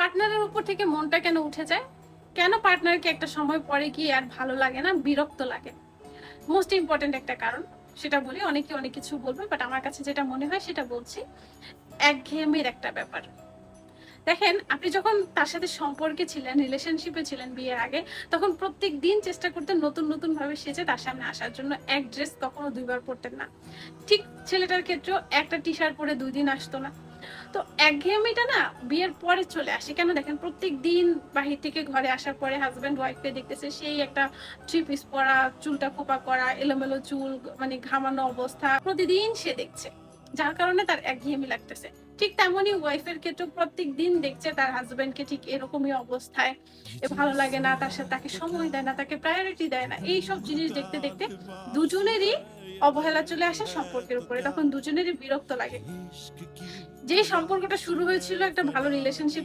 পার্টনারের উপর থেকে মনটা কেন উঠে যায়? কেন পার্টনারকে একটা সময় পরে গিয়ে আর ভালো লাগে না, বিরক্ত লাগে? মোস্ট ইম্পর্টেন্ট একটা কারণ, সেটা বলি। অনেকে অনেক কিছু বলবে, বাট আমার কাছে যেটা মনে হয় সেটা বলছি। একঘেয়েমির একটা ব্যাপার। দেখেন, আপনি যখন তার সাথে সম্পর্কে ছিলেন, রিলেশনশিপে ছিলেন বিয়ের আগে, তখন প্রত্যেক দিন চেষ্টা করতেন নতুন নতুন ভাবে সেজে তার সামনে আসার জন্য। এক ড্রেস কখনো দুইবার পরতেন না। ঠিক ছেলেটার ক্ষেত্রেও একটা টি শার্ট পরে 2 দিন আসতো না। তো একঘেয়েমিটা না বিয়ের পরে চলে আসে কেন? দেখেন, প্রত্যেক দিন বাহির থেকে ঘরে আসার পরে হাজবেন্ড ওয়াইফকে দেখতেছে সেই একটা থ্রি পিস পরা, চুলটা খোপা করা, এলোমেলো চুল, মানে ঘামানো অবস্থা প্রতিদিন সে দেখছে, যার কারণে তার একঘেয়েমি লাগতেছে। ঠিক তেমনই ওয়াইফের ক্ষেত্রে প্রত্যেক দিন দেখছে তার হাজবেন্ডকে ঠিক এরকমই অবস্থায়, ভালো লাগে না, তার সাথে তাকে সময় দেয় না, তাকে প্রায়োরিটি দেয় না। এই সব জিনিস দেখতে দেখতে দুজনেরই অবহেলা চলে আসে সম্পর্কের উপরে। তখন দুজনেরই বিরক্ত লাগে। যে সম্পর্কটা শুরু হয়েছিল একটা ভালো রিলেশনশিপ